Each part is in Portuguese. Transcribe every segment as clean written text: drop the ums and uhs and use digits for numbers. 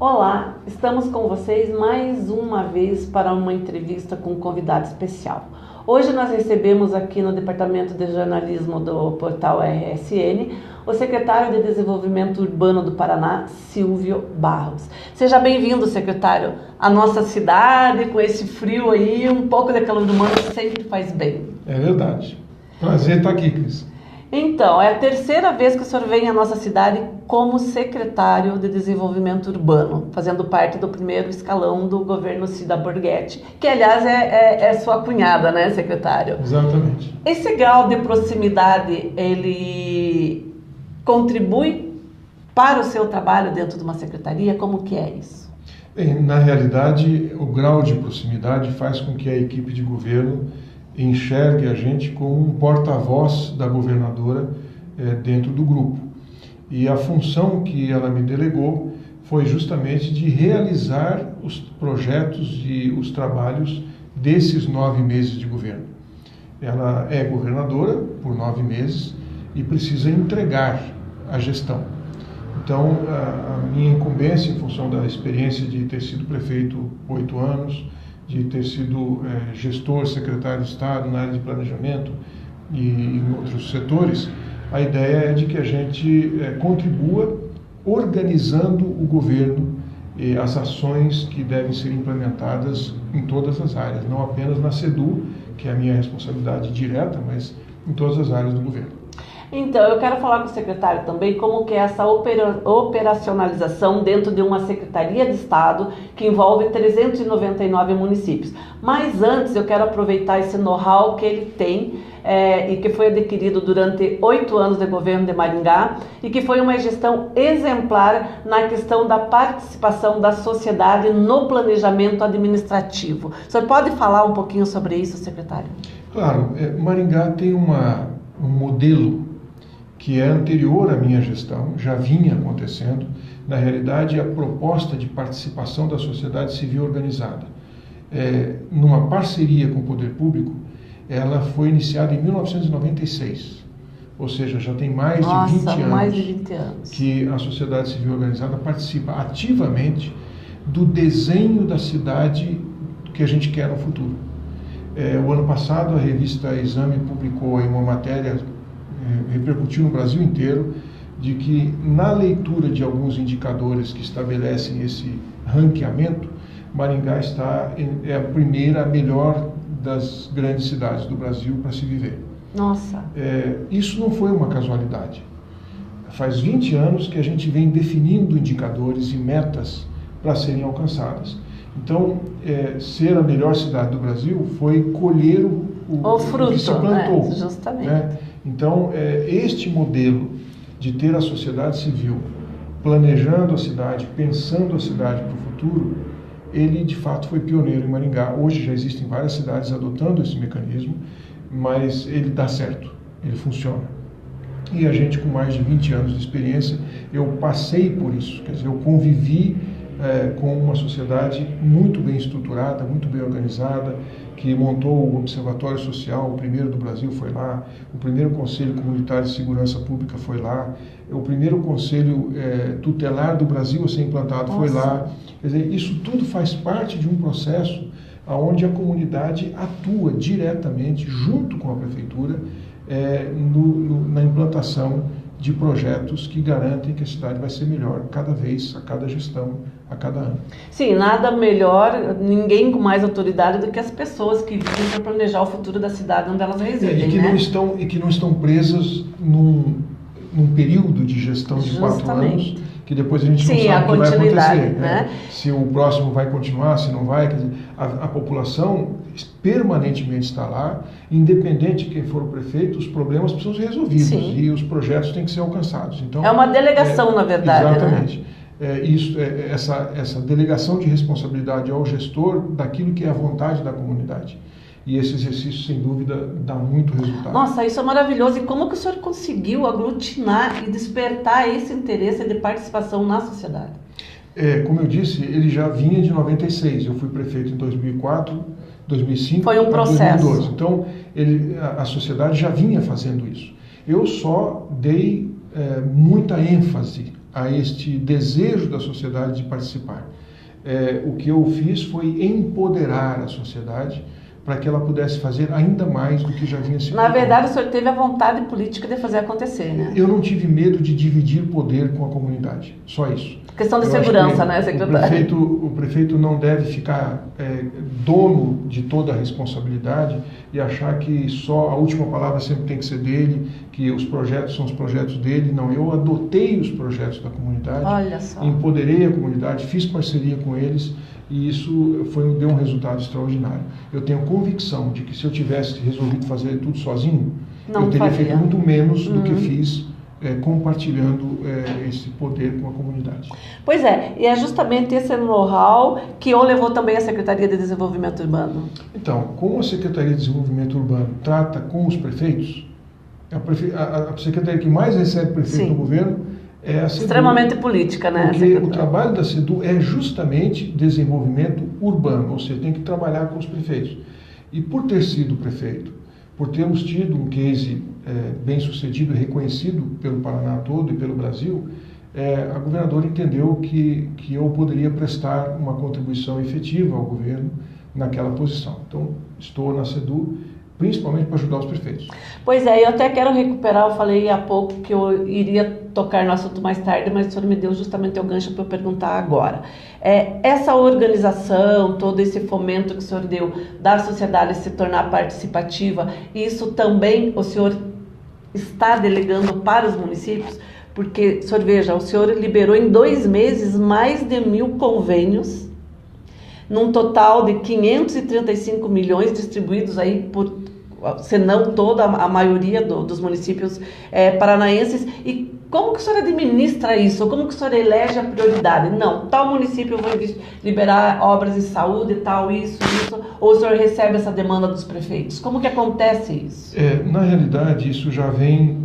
Olá, estamos com vocês mais uma vez para uma entrevista com um convidado especial. Hoje nós recebemos aqui no Departamento de Jornalismo do portal RSN o secretário de Desenvolvimento Urbano do Paraná, Silvio Barros. Seja bem-vindo, secretário, à nossa cidade, com esse frio aí, um pouco de calor humano sempre faz bem. É verdade. Prazer estar aqui, Cris. Então, é a terceira vez que o senhor vem à nossa cidade como secretário de Desenvolvimento Urbano, fazendo parte do primeiro escalão do governo Cida Borghetti, que, aliás, é sua cunhada, né, secretário? Exatamente. Esse grau de proximidade, ele contribui para o seu trabalho dentro de uma secretaria? Como que é isso? Bem, na realidade, o grau de proximidade faz com que a equipe de governo enxergue a gente como um porta-voz da governadora dentro do grupo. E a função que ela me delegou foi justamente de realizar os projetos e os trabalhos desses 9 meses de governo. Ela é governadora por 9 meses e precisa entregar a gestão. Então, a minha incumbência, em função da experiência de ter sido prefeito 8 anos, de ter sido gestor, secretário de Estado na área de planejamento e em outros setores, a ideia é de que a gente contribua organizando o governo e as ações que devem ser implementadas em todas as áreas, não apenas na SEDU, que é a minha responsabilidade direta, mas em todas as áreas do governo. Então, eu quero falar com o secretário também como que é essa operacionalização dentro de uma Secretaria de Estado que envolve 399 municípios. Mas antes, eu quero aproveitar esse know-how que ele tem e que foi adquirido durante 8 anos de governo de Maringá e que foi uma gestão exemplar na questão da participação da sociedade no planejamento administrativo. O senhor pode falar um pouquinho sobre isso, secretário? Claro, Maringá tem um modelo que é anterior à minha gestão, já vinha acontecendo. Na realidade, a proposta de participação da sociedade civil organizada, numa parceria com o poder público, ela foi iniciada em 1996, ou seja, já tem mais de 20 anos que a sociedade civil organizada participa ativamente do desenho da cidade que a gente quer no futuro. O ano passado, a revista Exame publicou uma matéria repercutiu no Brasil inteiro, de que na leitura de alguns indicadores que estabelecem esse ranqueamento, Maringá é a melhor das grandes cidades do Brasil para se viver. Nossa! Isso não foi uma casualidade. Faz 20 anos que a gente vem definindo indicadores e metas para serem alcançadas. Então, ser a melhor cidade do Brasil foi colher o fruto que se plantou. Justamente. Né? Então, este modelo de ter a sociedade civil planejando a cidade, pensando a cidade para o futuro, ele de fato foi pioneiro em Maringá. Hoje já existem várias cidades adotando esse mecanismo, mas ele dá certo, ele funciona. E a gente, com mais de 20 anos de experiência, eu passei por isso, quer dizer, eu convivi com uma sociedade muito bem estruturada, muito bem organizada, que montou o Observatório Social, o primeiro do Brasil foi lá, o primeiro Conselho Comunitário de Segurança Pública foi lá, o primeiro Conselho Tutelar do Brasil a ser implantado foi lá. Quer dizer, isso tudo faz parte de um processo onde a comunidade atua diretamente, junto com a Prefeitura, na implantação de projetos que garantem que a cidade vai ser melhor cada vez, a cada gestão, a cada ano. Sim, nada melhor, ninguém com mais autoridade do que as pessoas que vivem para planejar o futuro da cidade onde elas residem, e que não estão presas num período de gestão de 4 anos, que depois a gente não sabe o que vai acontecer. Né? Se o próximo vai continuar, se não vai. Quer dizer, a população permanentemente está lá, independente de quem for o prefeito, os problemas precisam ser resolvidos. Sim. E os projetos têm que ser alcançados. Então, é uma delegação, na verdade. Exatamente. Né? Essa delegação de responsabilidade ao gestor daquilo que é a vontade da comunidade. E esse exercício, sem dúvida, dá muito resultado. Nossa, isso é maravilhoso. E como que o senhor conseguiu aglutinar e despertar esse interesse de participação na sociedade? Como eu disse, ele já vinha de 96. Eu fui prefeito em 2004, 2005 Foi um processo. 2012. Então, a sociedade já vinha fazendo isso. Eu só dei muita ênfase a este desejo da sociedade de participar. O que eu fiz foi empoderar a sociedade para que ela pudesse fazer ainda mais do que já vinha se Na verdade, o senhor teve a vontade política de fazer acontecer, né? Eu não tive medo de dividir poder com a comunidade, só isso. Questão de segurança, né, secretário? O prefeito não deve ficar dono de toda a responsabilidade e achar que só a última palavra sempre tem que ser dele, que os projetos são os projetos dele. Não, eu adotei os projetos da comunidade, olha só, empoderei a comunidade, fiz parceria com eles e isso deu um resultado extraordinário. Eu tenho convicção de que se eu tivesse resolvido fazer tudo sozinho, eu teria feito muito menos do que fiz compartilhando esse poder com a comunidade. Pois é, e é justamente esse know-how que o levou também à Secretaria de Desenvolvimento Urbano. Então, como a Secretaria de Desenvolvimento Urbano trata com os prefeitos, a secretaria que mais recebe prefeito no governo é a SEDU. Extremamente política, né? Porque o trabalho da SEDU é justamente desenvolvimento urbano, ou seja, tem que trabalhar com os prefeitos. E por ter sido prefeito, por termos tido um case bem sucedido e reconhecido pelo Paraná todo e pelo Brasil, a governadora entendeu que eu poderia prestar uma contribuição efetiva ao governo naquela posição. Então, estou na SEDU principalmente para ajudar os prefeitos. Pois é, eu até quero recuperar, eu falei há pouco que eu iria tocar no assunto mais tarde, mas o senhor me deu justamente o gancho para eu perguntar agora. Essa organização, todo esse fomento que o senhor deu da sociedade se tornar participativa, isso também o senhor está delegando para os municípios? Porque, o senhor veja, o senhor liberou em 2 meses mais de 1.000 convênios, num total de 535 milhões distribuídos aí por, se não toda a maioria dos municípios paranaenses. E como que o senhor administra isso? Como que o senhor elege a prioridade? Não, tal município eu vou liberar obras de saúde, tal, isso. Ou o senhor recebe essa demanda dos prefeitos? Como que acontece isso? Na realidade, isso já vem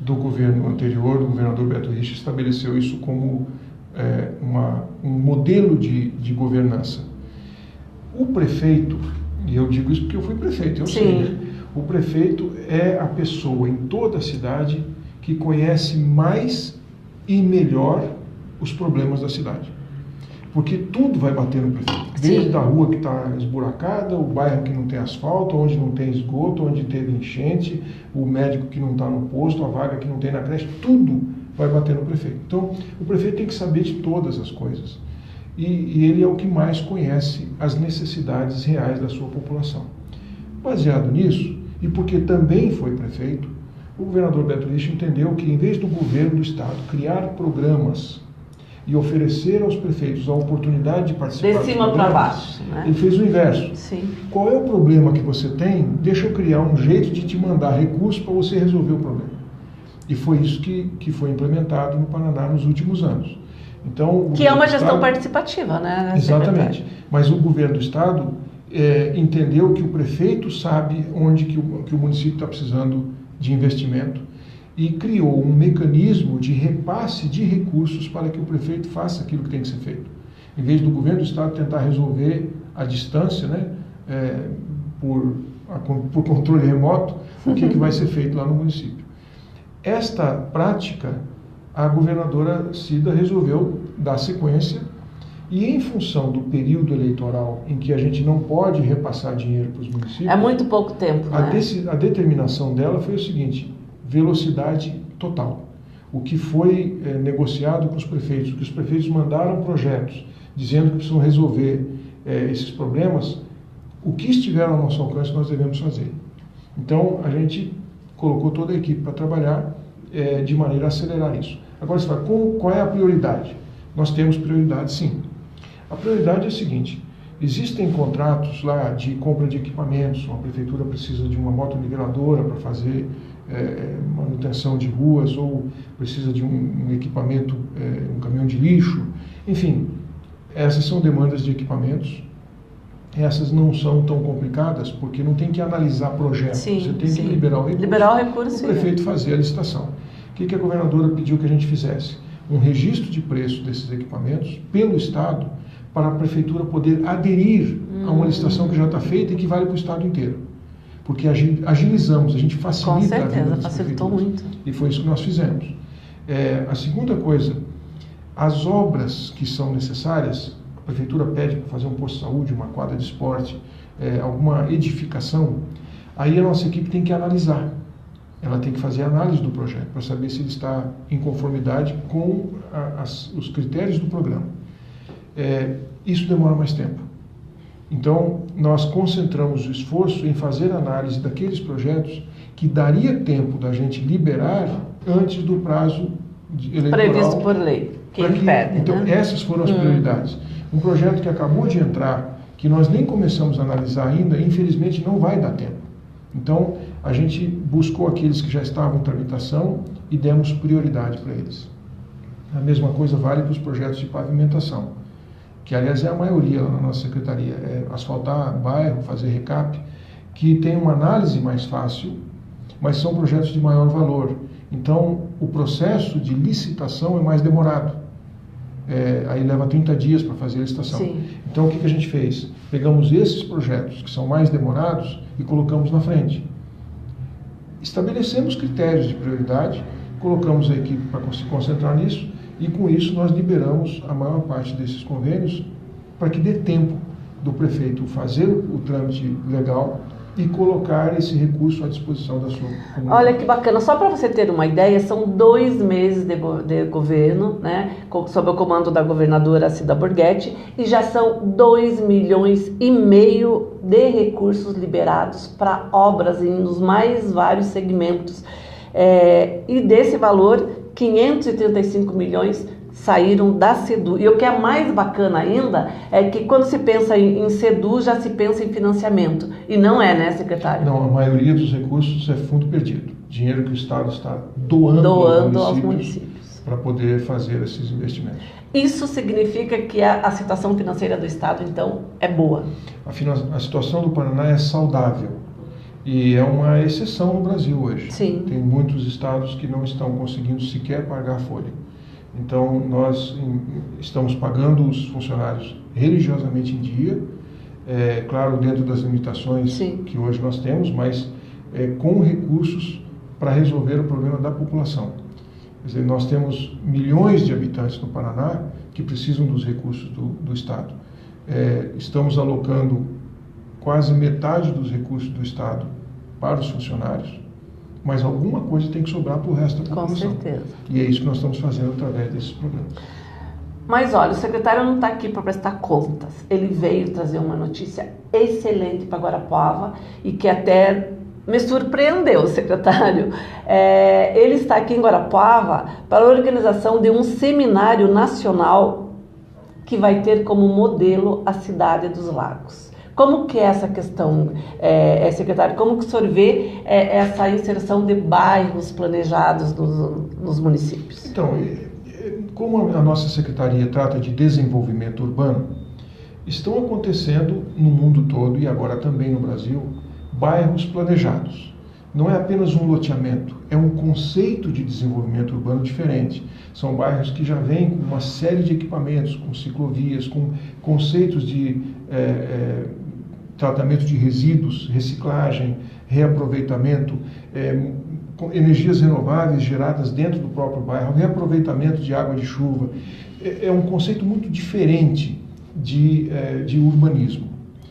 do governo anterior, do governador Beto Richa, estabeleceu isso como um modelo de governança. O prefeito, e eu digo isso porque eu fui prefeito, eu sei, né? O prefeito é a pessoa em toda a cidade que conhece mais e melhor os problemas da cidade. Porque tudo vai bater no prefeito. Desde a rua que está esburacada, o bairro que não tem asfalto, onde não tem esgoto, onde teve enchente, o médico que não está no posto, a vaga que não tem na creche, tudo vai bater no prefeito. Então, o prefeito tem que saber de todas as coisas. E ele é o que mais conhece as necessidades reais da sua população. Baseado nisso, e porque também foi prefeito, o governador Beto Richa entendeu que, em vez do governo do estado criar programas e oferecer aos prefeitos a oportunidade de participar... De cima para baixo, né? Ele fez o inverso. Sim. Qual é o problema que você tem? Deixa eu criar um jeito de te mandar recursos para você resolver o problema. E foi isso que foi implementado no Paraná nos últimos anos. Então, que é uma gestão participativa, né? Exatamente. Mas o governo do estado entendeu que o prefeito sabe onde que o município está precisando de investimento e criou um mecanismo de repasse de recursos para que o prefeito faça aquilo que tem que ser feito. Em vez do governo do estado tentar resolver à distância, né, por controle remoto, o que vai ser feito lá no município. Esta prática, a governadora Cida resolveu dar sequência e, em função do período eleitoral em que a gente não pode repassar dinheiro para os municípios... É muito pouco tempo, né? A determinação dela foi o seguinte: velocidade total. O que foi negociado com os prefeitos, que os prefeitos mandaram projetos dizendo que precisam resolver esses problemas, o que estiver ao nosso alcance nós devemos fazer. Então, a gente colocou toda a equipe para trabalhar de maneira a acelerar isso. Agora, você fala, qual é a prioridade? Nós temos prioridade, sim. A prioridade é a seguinte: existem contratos lá de compra de equipamentos, uma prefeitura precisa de uma motoniveladora para fazer manutenção de ruas, ou precisa de um equipamento, um caminhão de lixo, enfim, essas são demandas de equipamentos. Essas não são tão complicadas, porque não tem que analisar projetos, você tem que liberar o recurso, o prefeito fazer a licitação. O que a governadora pediu que a gente fizesse? Um registro de preço desses equipamentos pelo Estado, para a prefeitura poder aderir a uma licitação que já está feita e que vale para o Estado inteiro. Porque agilizamos, a gente facilita a vida das prefeituras. Facilitou muito. E foi isso que nós fizemos. A segunda coisa As obras que são necessárias, a prefeitura pede para fazer um posto de saúde, uma quadra de esporte, alguma edificação, aí a nossa equipe tem que analisar. Ela tem que fazer a análise do projeto para saber se ele está em conformidade com os critérios do programa. Isso demora mais tempo. Então, nós concentramos o esforço em fazer a análise daqueles projetos que daria tempo da gente liberar antes do prazo eleitoral. Previsto por lei, que impede. Então, essas foram as prioridades. Um projeto que acabou de entrar, que nós nem começamos a analisar ainda, infelizmente não vai dar tempo. Então, a gente buscou aqueles que já estavam em tramitação e demos prioridade para eles. A mesma coisa vale para os projetos de pavimentação, que aliás é a maioria lá na nossa secretaria, asfaltar bairro, fazer recap, que tem uma análise mais fácil, mas são projetos de maior valor. Então, o processo de licitação é mais demorado. Aí leva 30 dias para fazer a licitação. Sim. Então, o que a gente fez? Pegamos esses projetos que são mais demorados e colocamos na frente. Estabelecemos critérios de prioridade, colocamos a equipe para se concentrar nisso e, com isso, nós liberamos a maior parte desses convênios para que dê tempo do prefeito fazer o trâmite legal e colocar esse recurso à disposição da sua comunidade. Olha que bacana, só para você ter uma ideia, são 2 meses de governo, né, sob o comando da governadora Cida Borghetti, e já são 2,5 milhões de recursos liberados para obras nos mais vários segmentos. E desse valor, 535 milhões saíram da SEDU. E o que é mais bacana ainda é que quando se pensa em SEDU, já se pensa em financiamento. E não é, né, secretário? Não, a maioria dos recursos é fundo perdido. Dinheiro que o Estado está doando aos municípios para poder fazer esses investimentos. Isso significa que a situação financeira do Estado, então, é boa? A situação do Paraná é saudável. E é uma exceção no Brasil hoje. Sim. Tem muitos estados que não estão conseguindo sequer pagar a folha. Então, nós estamos pagando os funcionários religiosamente em dia, claro, dentro das limitações Sim. que hoje nós temos, mas com recursos para resolver o problema da população. Quer dizer, nós temos milhões de habitantes no Paraná que precisam dos recursos do Estado. Estamos alocando quase metade dos recursos do Estado para os funcionários, mas alguma coisa tem que sobrar para o resto da população. Com certeza. E é isso que nós estamos fazendo através desses programas. Mas olha, o secretário não está aqui para prestar contas. Ele veio trazer uma notícia excelente para Guarapuava e que até me surpreendeu, secretário. Ele está aqui em Guarapuava para a organização de um seminário nacional que vai ter como modelo a cidade dos lagos. Como que é essa questão, secretário? Como que o senhor vê essa inserção de bairros planejados nos municípios? Então, como a nossa secretaria trata de desenvolvimento urbano, estão acontecendo no mundo todo e agora também no Brasil, bairros planejados. Não é apenas um loteamento, é um conceito de desenvolvimento urbano diferente. São bairros que já vêm com uma série de equipamentos, com ciclovias, com conceitos de tratamento de resíduos, reciclagem, reaproveitamento, com energias renováveis geradas dentro do próprio bairro, reaproveitamento de água de chuva. É um conceito muito diferente de urbanismo.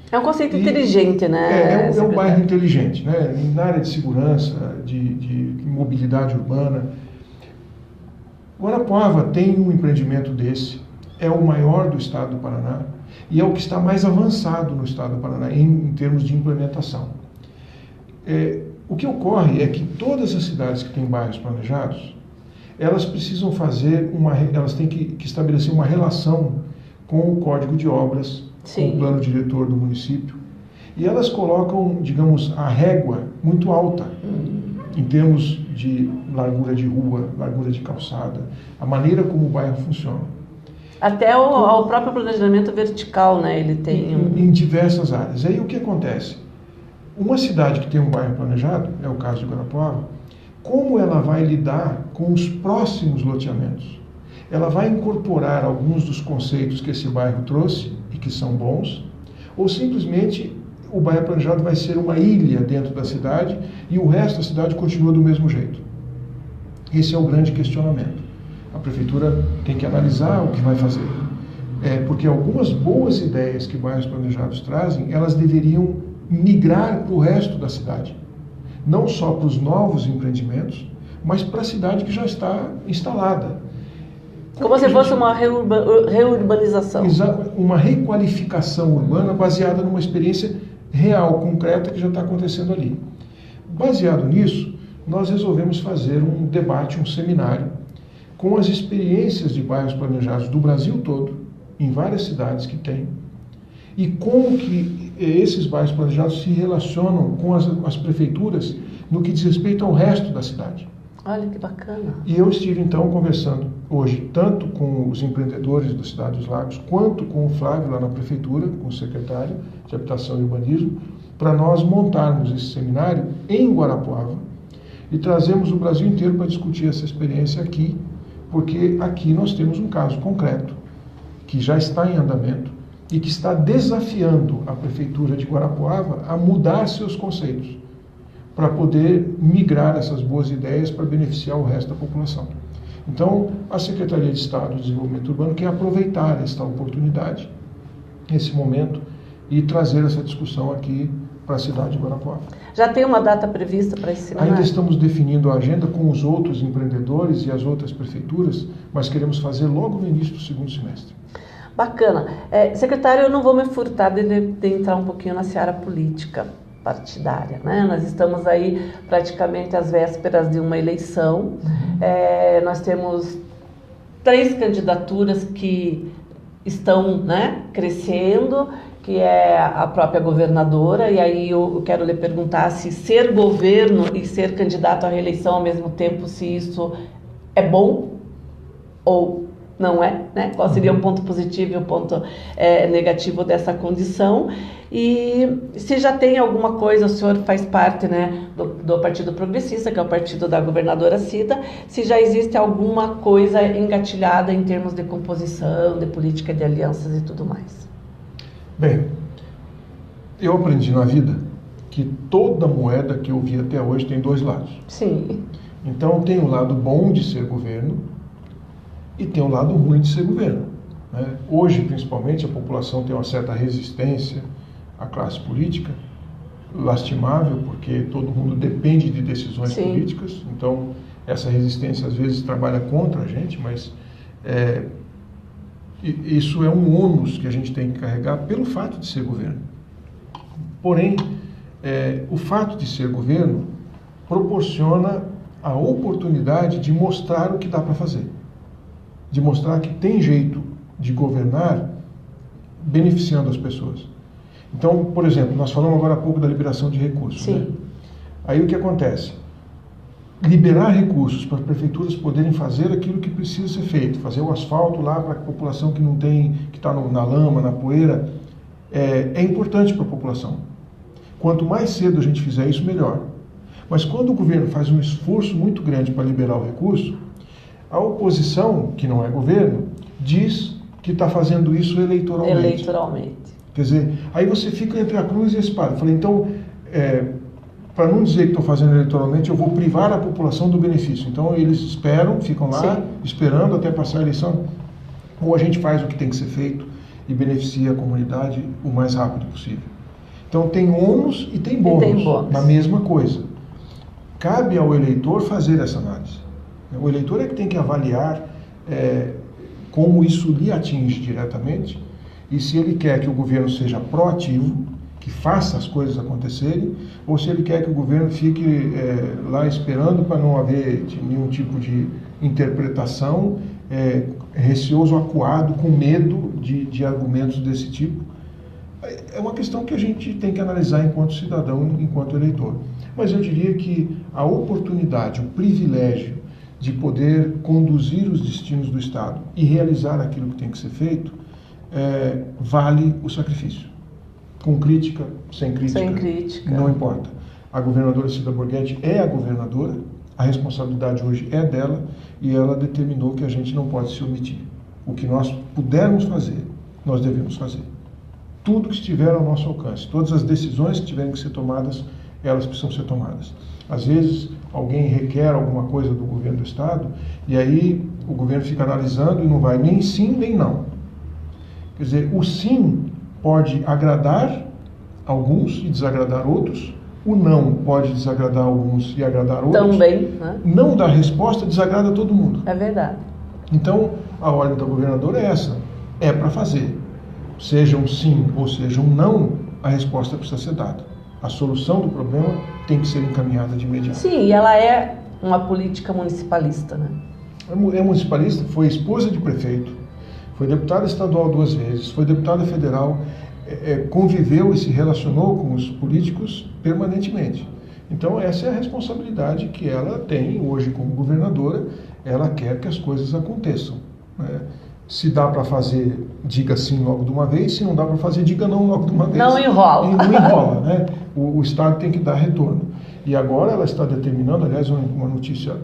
É um conceito inteligente, né? É um bairro inteligente, né? Na área de segurança, de mobilidade urbana. Guarapuava tem um empreendimento desse, é o maior do estado do Paraná e é o que está mais avançado no estado do Paraná em termos de implementação. O que ocorre é que todas as cidades que têm bairros planejados, elas precisam elas têm que estabelecer uma relação com o Código de Obras, Sim. com o plano diretor do município, e elas colocam, digamos, a régua muito alta em termos de largura de rua, largura de calçada, a maneira como o bairro funciona. Até o próprio planejamento vertical, né? Ele tem em diversas áreas. Aí o que acontece? Uma cidade que tem um bairro planejado, é o caso de Guarapuava, como ela vai lidar com os próximos loteamentos? Ela vai incorporar alguns dos conceitos que esse bairro trouxe e que são bons, ou simplesmente o bairro planejado vai ser uma ilha dentro da cidade e o resto da cidade continua do mesmo jeito? Esse é o grande questionamento. A prefeitura tem que analisar o que vai fazer. Porque algumas boas ideias que bairros planejados trazem, elas deveriam migrar para o resto da cidade. Não só para os novos empreendimentos, mas para a cidade que já está instalada. Como se fosse uma reurbanização. Uma requalificação urbana baseada numa experiência real, concreta, que já está acontecendo ali. Baseado nisso, nós resolvemos fazer um debate, um seminário, com as experiências de bairros planejados do Brasil todo, em várias cidades que tem, e como que esses bairros planejados se relacionam com as prefeituras no que diz respeito ao resto da cidade. Olha que bacana. E eu estive então conversando hoje, tanto com os empreendedores da Cidade dos Lagos, quanto com o Flávio lá na prefeitura, com o secretário de Habitação e Urbanismo, para nós montarmos esse seminário em Guarapuava e trazemos o Brasil inteiro para discutir essa experiência aqui, porque aqui nós temos um caso concreto, que já está em andamento e que está desafiando a prefeitura de Guarapuava a mudar seus conceitos, para poder migrar essas boas ideias para beneficiar o resto da população. Então, a Secretaria de Estado de Desenvolvimento Urbano quer aproveitar esta oportunidade, esse momento, e trazer essa discussão aqui para a cidade de Guarapuava. Já tem uma data prevista para esse seminário? Ainda estamos definindo a agenda com os outros empreendedores e as outras prefeituras, mas queremos fazer logo no início do segundo semestre. Bacana. Secretário, eu não vou me furtar de entrar um pouquinho na seara política partidária, né? Nós estamos aí praticamente às vésperas de uma eleição. Nós temos 3 candidaturas que estão, né, crescendo, que é a própria governadora, e aí eu quero lhe perguntar se ser governo e ser candidato à reeleição ao mesmo tempo, se isso é bom ou não é, né? Qual seria o ponto positivo e o ponto negativo dessa condição? E se já tem alguma coisa, o senhor faz parte, né, do Partido Progressista, que é o partido da governadora Cida, se já existe alguma coisa engatilhada em termos de composição, de política de alianças e tudo mais? Bem, eu aprendi na vida que toda moeda que eu vi até hoje tem 2 lados. Sim. Então tem o lado bom de ser governo e tem o lado ruim de ser governo, né? Hoje, principalmente, a população tem uma certa resistência à classe política, lastimável, porque todo mundo depende de decisões Sim. políticas, então essa resistência às vezes trabalha contra a gente, mas isso é um ônus que a gente tem que carregar pelo fato de ser governo. Porém, o fato de ser governo proporciona a oportunidade de mostrar o que dá para fazer, de mostrar que tem jeito de governar beneficiando as pessoas. Então, por exemplo, nós falamos agora há pouco da liberação de recursos. Sim. Né? Aí o que acontece? Liberar recursos para as prefeituras poderem fazer aquilo que precisa ser feito, fazer o asfalto lá para a população que não tem, que está na lama, na poeira, é importante para a população. Quanto mais cedo a gente fizer isso, melhor. Mas quando o governo faz um esforço muito grande para liberar o recurso, a oposição, que não é governo, diz que está fazendo isso eleitoralmente. Quer dizer, aí você fica entre a cruz e a espada. Eu falei, então, para não dizer que estou fazendo eleitoralmente, eu vou privar a população do benefício. Então eles esperam, ficam lá, Sim. esperando até passar a eleição, ou a gente faz o que tem que ser feito e beneficia a comunidade o mais rápido possível. Então tem ônus e tem bônus, na mesma coisa. Cabe ao eleitor fazer essa análise. O eleitor é que tem que avaliar como isso lhe atinge diretamente e se ele quer que o governo seja proativo, que faça as coisas acontecerem, ou se ele quer que o governo fique lá esperando para não haver nenhum tipo de interpretação, receoso, acuado, com medo de argumentos desse tipo. É uma questão que a gente tem que analisar enquanto cidadão, enquanto eleitor. Mas eu diria que a oportunidade, o privilégio de poder conduzir os destinos do Estado e realizar aquilo que tem que ser feito, vale o sacrifício. Com crítica, sem crítica, não importa. A governadora Cida Borghetti é a governadora, a responsabilidade hoje é dela e ela determinou que a gente não pode se omitir. O que nós pudermos fazer, nós devemos fazer. Tudo que estiver ao nosso alcance, todas as decisões que tiverem que ser tomadas, elas precisam ser tomadas. Às vezes, alguém requer alguma coisa do governo do Estado e aí o governo fica analisando e não vai nem sim nem não. Quer dizer, o sim pode agradar alguns e desagradar outros, o não pode desagradar alguns e agradar outros. Também, né? Não dar resposta desagrada todo mundo. É verdade. Então, a ordem da governadora é essa, é para fazer. Seja um sim ou seja um não, a resposta precisa ser dada. A solução do problema tem que ser encaminhada de imediato. Sim, e ela é uma política municipalista, né? É municipalista, foi esposa de prefeito, foi deputada estadual 2 vezes, foi deputada federal, conviveu e se relacionou com os políticos permanentemente. Então essa é a responsabilidade que ela tem hoje como governadora, ela quer que as coisas aconteçam, né? Se dá para fazer, diga sim logo de uma vez, se não dá para fazer, diga não logo de uma vez. Não enrola. E não enrola, né? O Estado tem que dar retorno. E agora ela está determinando, aliás, uma notícia,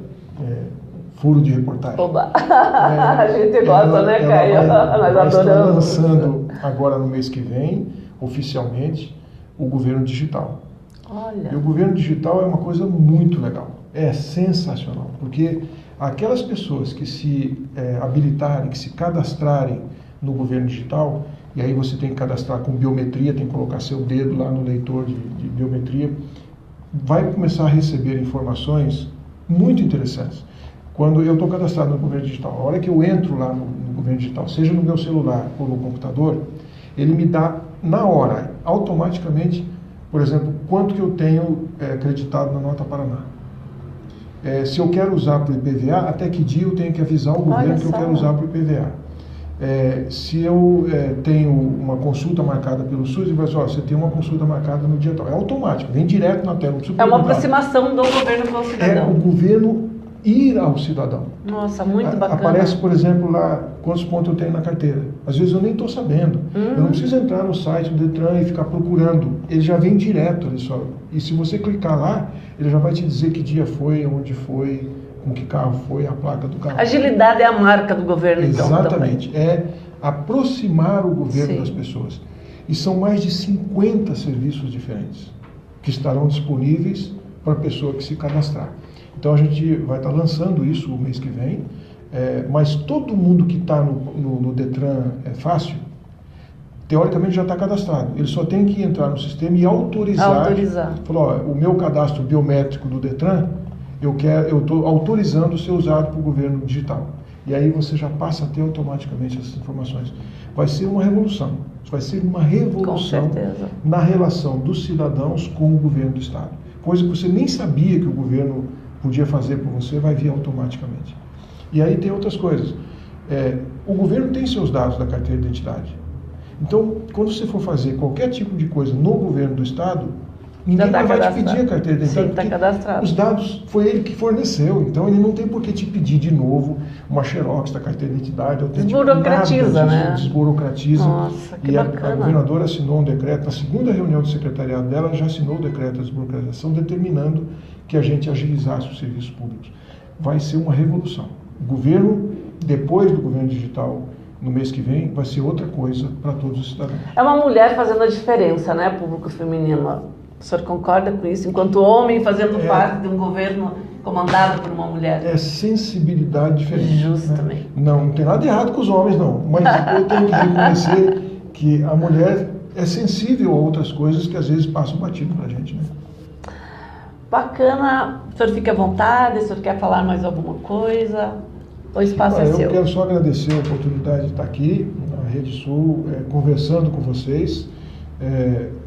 furo de reportagem. Oba! A gente gosta, né, Caio? Nós adoramos. Está lançando agora no mês que vem, oficialmente, o governo digital. Olha. E o governo digital é uma coisa muito legal, é sensacional, porque aquelas pessoas que se habilitarem, que se cadastrarem no governo digital, e aí você tem que cadastrar com biometria, tem que colocar seu dedo lá no leitor de biometria, vai começar a receber informações muito interessantes. Quando eu estou cadastrado no governo digital, a hora que eu entro lá no governo digital, seja no meu celular ou no computador, ele me dá na hora, automaticamente, por exemplo, quanto que eu tenho acreditado na Nota Paraná. Se eu quero usar para o IPVA, até que dia eu tenho que avisar o governo que eu quero usar para o IPVA. Se eu tenho uma consulta marcada pelo SUS, ele vai dizer, você tem uma consulta marcada no dia tal. É automático, vem direto na tela. É uma aproximação do governo com o cidadão. É o governo ir ao cidadão. Nossa, muito bacana. Aparece, por exemplo, lá quantos pontos eu tenho na carteira. Às vezes eu nem estou sabendo. Eu não preciso entrar no site do Detran e ficar procurando. Ele já vem direto ali só. E se você clicar lá, ele já vai te dizer que dia foi, onde foi, com que carro foi, a placa do carro. Agilidade é a marca do governo, então. Exatamente. Também. É aproximar o governo Sim. das pessoas. E são mais de 50 serviços diferentes que estarão disponíveis para a pessoa que se cadastrar. Então a gente vai estar lançando isso o mês que vem, mas todo mundo que está no Detran Fácil, teoricamente já está cadastrado. Ele só tem que entrar no sistema e autorizar. Falar, o meu cadastro biométrico do Detran, eu estou autorizando ser usado para o governo digital. E aí você já passa a ter automaticamente essas informações. Vai ser uma revolução. Vai ser uma revolução na relação dos cidadãos com o governo do Estado. Coisa que você nem sabia que o governo podia fazer por você, vai vir automaticamente. E aí tem outras coisas. O governo tem seus dados da carteira de identidade. Então, quando você for fazer qualquer tipo de coisa no governo do Estado, ninguém vai te pedir a carteira de identidade. Sim, está cadastrado. Os dados foi ele que forneceu, então ele não tem por que te pedir de novo uma xerox da carteira de identidade. Desburocratiza, né? Desburocratiza. Nossa, que bacana. A governadora assinou um decreto, na segunda reunião do secretariado dela, já assinou o decreto da desburocratização, determinando que a gente agilizasse os serviços públicos. Vai ser uma revolução. O governo, depois do governo digital, no mês que vem, vai ser outra coisa para todos os cidadãos. É uma mulher fazendo a diferença, né, público feminino? O senhor concorda com isso? Enquanto homem fazendo parte de um governo comandado por uma mulher. É sensibilidade diferente. Justamente. Né? Não tem nada errado com os homens, não. Mas eu tenho que reconhecer que a mulher é sensível a outras coisas que às vezes passam batido para a gente, né? Bacana. O senhor fica à vontade, o senhor quer falar mais alguma coisa? O espaço é seu. Eu quero só agradecer a oportunidade de estar aqui na Rede Sul, conversando com vocês,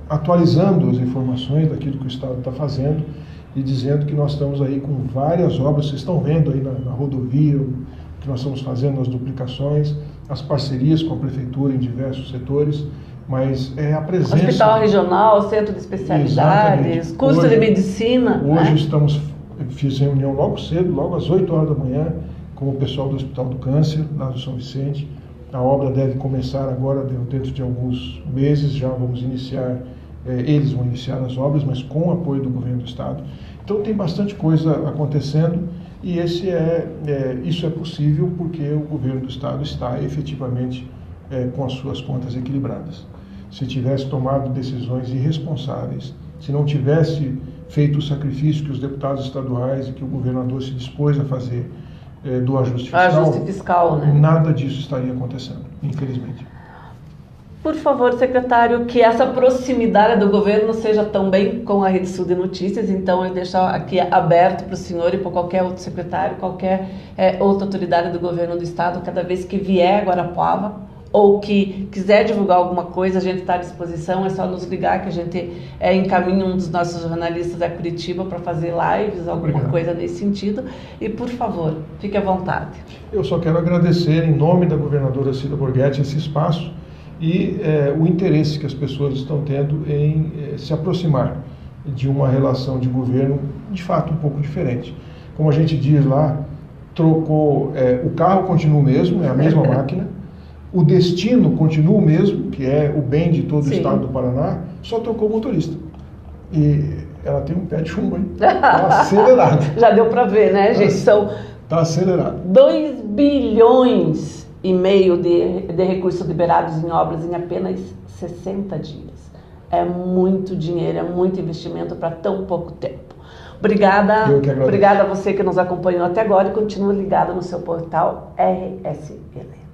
atualizando as informações daquilo que o Estado está fazendo e dizendo que nós estamos aí com várias obras, vocês estão vendo aí na rodovia, que nós estamos fazendo as duplicações, as parcerias com a Prefeitura em diversos setores, mas é a presença... Hospital regional, centro de especialidades, exatamente. Curso hoje, de medicina. Hoje fiz reunião logo cedo, logo às 8 horas da manhã, com o pessoal do Hospital do Câncer, lá do São Vicente. A obra deve começar agora, dentro de alguns meses, já vamos iniciar, eles vão iniciar as obras, mas com o apoio do governo do Estado. Então tem bastante coisa acontecendo e isso é possível porque o governo do Estado está efetivamente com as suas contas equilibradas. Se tivesse tomado decisões irresponsáveis, se não tivesse feito o sacrifício que os deputados estaduais e que o governador se dispôs a fazer do ajuste fiscal, ajuste fiscal, né? Nada disso estaria acontecendo, infelizmente. Por favor, secretário, que essa proximidade do governo seja também com a Rede Sul de Notícias. Então, eu deixo aqui aberto para o senhor e para qualquer outro secretário, qualquer outra autoridade do governo do estado, cada vez que vier a Guarapuava ou que quiser divulgar alguma coisa, a gente está à disposição. É só nos ligar que a gente encaminha um dos nossos jornalistas a Curitiba para fazer lives, alguma coisa nesse sentido. E, por favor, fique à vontade. Eu só quero agradecer, em nome da governadora Cida Borghetti, esse espaço e o interesse que as pessoas estão tendo em se aproximar de uma relação de governo de fato um pouco diferente. Como a gente diz lá, trocou, o carro continua o mesmo, é a mesma máquina, o destino continua o mesmo, que é o bem de todo o estado do Paraná, só trocou o motorista. E ela tem um pé de chumbo, hein? Está acelerado. Já deu para ver, né, gente? Está acelerado. 2 bilhões e meio de recursos liberados em obras em apenas 60 dias. É muito dinheiro, é muito investimento para tão pouco tempo. Obrigada a você que nos acompanhou até agora e continua ligado no seu portal RSL.